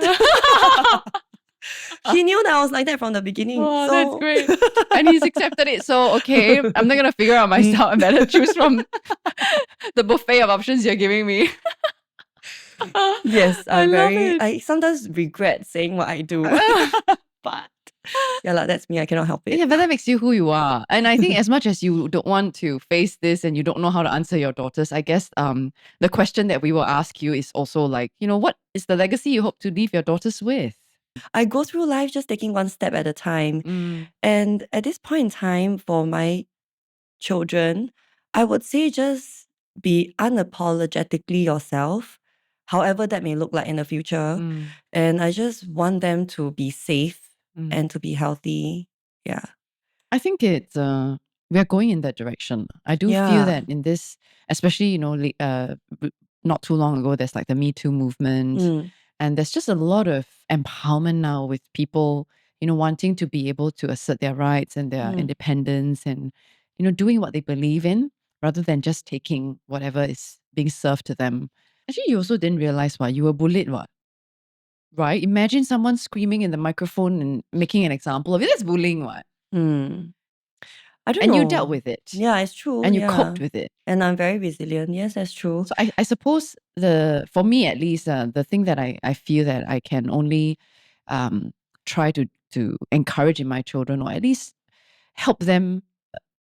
He knew that I was like that from the beginning. Oh, that's great. And he's accepted it. So, okay, I'm not going to figure out myself. I better choose from the buffet of options you're giving me. Yes, I sometimes regret saying what I do. But yeah, that's me. I cannot help it. Yeah, but that makes you who you are. And I think as much as you don't want to face this and you don't know how to answer your daughters, I guess the question that we will ask you is also like, what is the legacy you hope to leave your daughters with? I go through life just taking one step at a time. And at this point in time, for my children, I would say just be unapologetically yourself, however that may look like in the future. And I just want them to be safe and to be healthy. Yeah. I think it's we are going in that direction. I do feel that in this, especially not too long ago, there's like the Me Too movement. And there's just a lot of empowerment now with people, wanting to be able to assert their rights and their independence and, doing what they believe in rather than just taking whatever is being served to them. Actually, you also didn't realize what you were bullied, what? Right? Imagine someone screaming in the microphone and making an example of it. That's bullying, what? I don't know. And you dealt with it. Yeah, it's true. And you coped with it. And I'm very resilient. Yes, that's true. So I suppose for me at least, the thing that I feel that I can only try to encourage in my children, or at least help them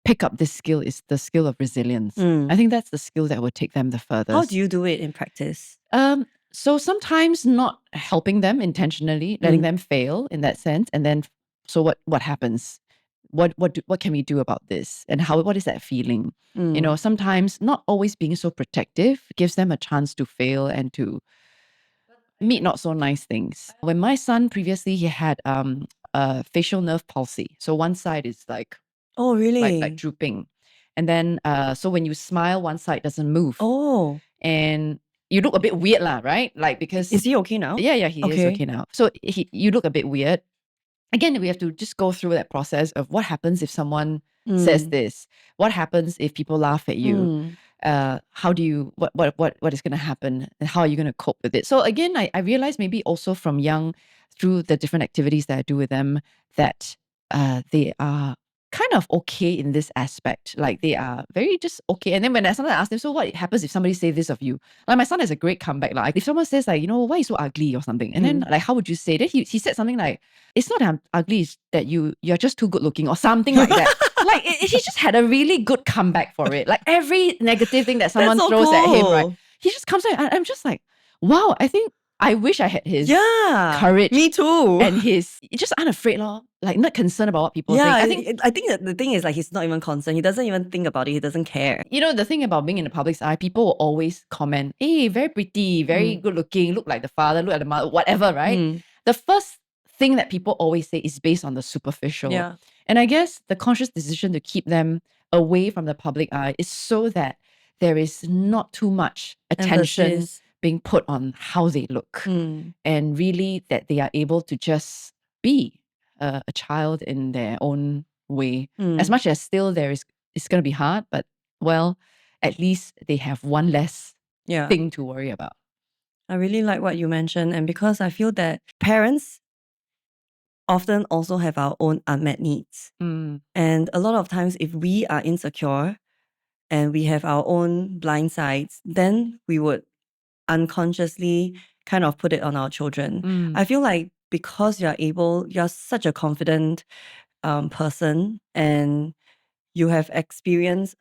pick up this skill, is the skill of resilience. I think that's the skill that will take them the furthest. How do you do it in practice? So sometimes not helping them intentionally, letting them fail in that sense, and then so what happens? What can we do about this? And what is that feeling? Sometimes not always being so protective gives them a chance to fail and to meet not so nice things. When my son previously he had facial nerve palsy, so one side is like Oh, really? like drooping, and then so when you smile, one side doesn't move. Oh, And you look a bit weird lah, right? Like because is he okay now? yeah, he is okay now. So you look a bit weird. Again, we have to just go through that process of what happens if someone says this. What happens if people laugh at you? How do you what is going to happen, and how are you going to cope with it? So again, I realized maybe also from young, through the different activities that I do with them, that they are kind of okay in this aspect. Like they are very just okay. And then when I sometimes ask them, so what happens if somebody say this of you? Like my son has a great comeback. Like if someone says like, why are you so ugly or something, and then like how would you say? Then he said something like, it's not that I'm ugly, it's that you're just too good looking or something like that. Like he just had a really good comeback for it. Like every negative thing that someone so throws at him, right? cool. He just comes out, and I'm just like, wow, I wish I had his Yeah, courage me too. and his just unafraid, like not concerned about what people think. I think that the thing is like he's not even concerned. He doesn't even think about it. He doesn't care. The thing about being in the public's eye, people will always comment, hey, very pretty, very good looking, look like the father, look like the mother, whatever, right? The first thing that people always say is based on the superficial. Yeah. And I guess the conscious decision to keep them away from the public eye is so that there is not too much attention Emphasis. being put on how they look, and really that they are able to just be a child in their own way. As much as still it's going to be hard, but well, at least they have one less thing to worry about. I really like what you mentioned, and because I feel that parents often also have our own unmet needs. And a lot of times if we are insecure and we have our own blind sides, then we would unconsciously kind of put it on our children. I feel like because you're such a confident person, and you have experienced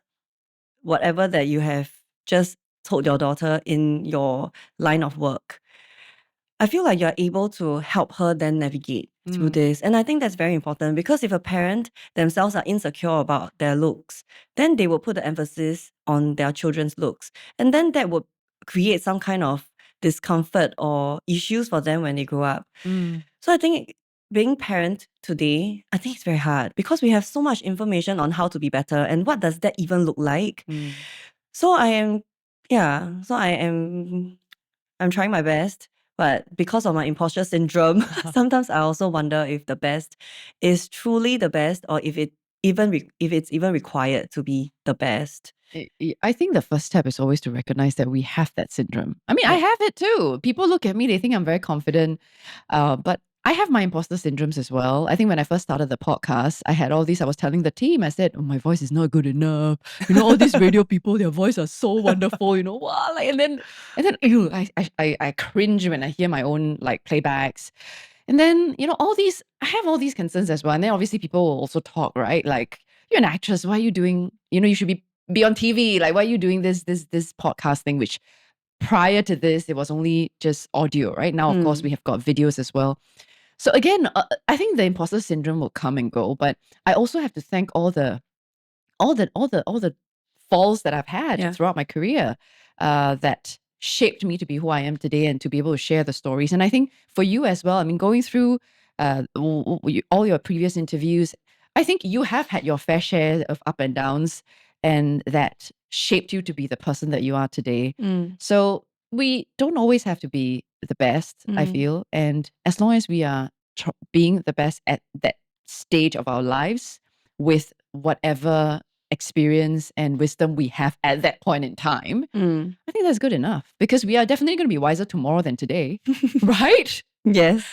whatever that you have just told your daughter in your line of work, I feel like you're able to help her then navigate through this. And I think that's very important, because if a parent themselves are insecure about their looks, then they will put the emphasis on their children's looks. And then that would create some kind of discomfort or issues for them when they grow up. So I think being parent today, I think it's very hard, because we have so much information on how to be better and what does that even look like. So I'm trying my best, but because of my imposter syndrome, sometimes I also wonder if the best is truly the best, or if it's even required to be the best. I think the first step is always to recognize that we have that syndrome. I mean, I have it too. People look at me, they think I'm very confident, but I have my imposter syndromes as well. I think when I first started the podcast, I had all these. I was telling the team, I said, "Oh, my voice is not good enough. All these radio people, their voice are so wonderful. Wow!" Like, and then, ew, I cringe when I hear my own like playbacks. And then, all these, I have all these concerns as well. And then obviously people will also talk, right? Like, you're an actress. Why are you doing, you should be on TV. Like, why are you doing this podcast thing? Which prior to this, it was only just audio, right? Now, of course, we have got videos as well. So again, I think the imposter syndrome will come and go, but I also have to thank all the falls that I've had throughout my career that shaped me to be who I am today and to be able to share the stories. And I think for you as well, I mean, going through all your previous interviews, I think you have had your fair share of up and downs, and that shaped you to be the person that you are today. So we don't always have to be the best, I feel. And as long as we are being the best at that stage of our lives with whatever experience and wisdom we have at that point in time, I think that's good enough, because we are definitely going to be wiser tomorrow than today, right? Yes.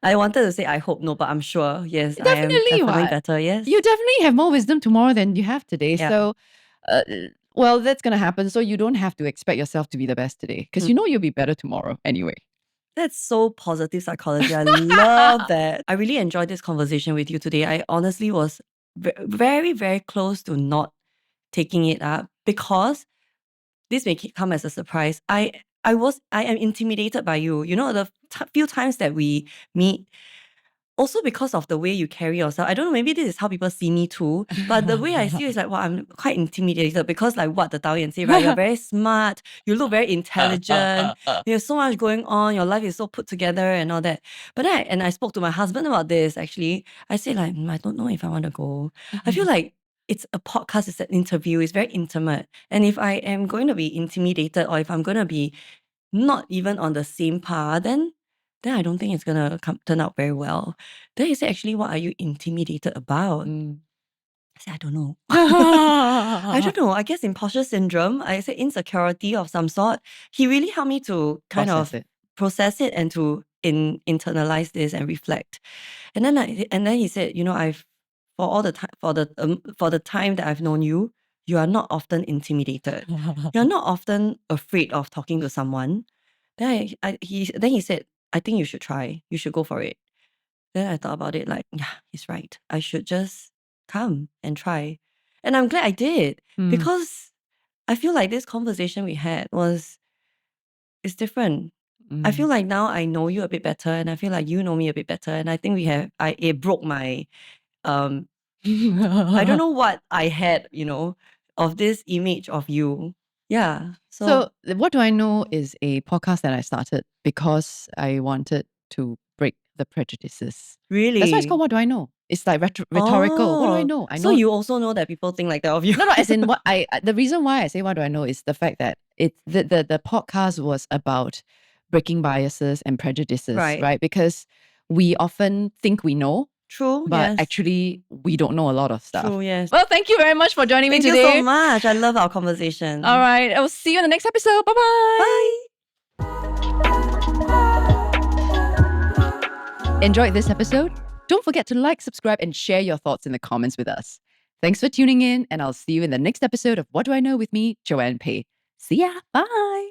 I wanted to say I hope no, but I'm sure. Yes, Definitely, I am definitely what? better. Yes. You definitely have more wisdom tomorrow than you have today. Yeah. So, well, that's going to happen. So you don't have to expect yourself to be the best today, because you'll be better tomorrow anyway. That's so positive psychology. I love that. I really enjoyed this conversation with you today. I honestly was very, very close to not taking it up, because this may come as a surprise. I I am intimidated by you. You know, the few times that we meet, also because of the way you carry yourself. I don't know, maybe this is how people see me too. But the way I see you is like, wow, I'm quite intimidated because like what the Daoyan say, right? You're very smart, you look very intelligent, you have so much going on, your life is so put together and all that. But then I spoke to my husband about this actually. I said like, I don't know if I want to go. I feel like it's a podcast, it's an interview, it's very intimate. And if I am going to be intimidated or if I'm going to be not even on the same par, then I don't think it's gonna turn out very well. Then he said, actually, what are you intimidated about? I said, I don't know. I don't know. I guess imposter syndrome. I said insecurity of some sort. He really helped me to kind of process it and to internalize this and reflect. And then he said, you know, for the time that I've known you, you are not often intimidated. You're not often afraid of talking to someone. Then he said, I think you should try. You should go for it. Then I thought about it like, yeah, he's right. I should just come and try. And I'm glad I did because I feel like this conversation we had is different. I feel like now I know you a bit better and I feel like you know me a bit better. And I think it broke my, I don't know what I had, you know, of this image of you. Yeah. So What Do I Know is a podcast that I started because I wanted to break the prejudices. Really? That's why it's called What Do I Know? It's like rhetorical. What do I know? I know. So you also know that people think like that of you? No, as in the reason why I say what do I know is the fact that the podcast was about breaking biases and prejudices, right? Because we often think we know. True, but yes. actually we don't know a lot of stuff. True, yes. Well, thank you very much for joining me today. Thank you so much. I love our conversation. All right. I will see you in the next episode. Bye-bye. Bye. Enjoyed this episode? Don't forget to like, subscribe, and share your thoughts in the comments with us. Thanks for tuning in, and I'll see you in the next episode of What Do I Know with me, Joanne Pei. See ya. Bye.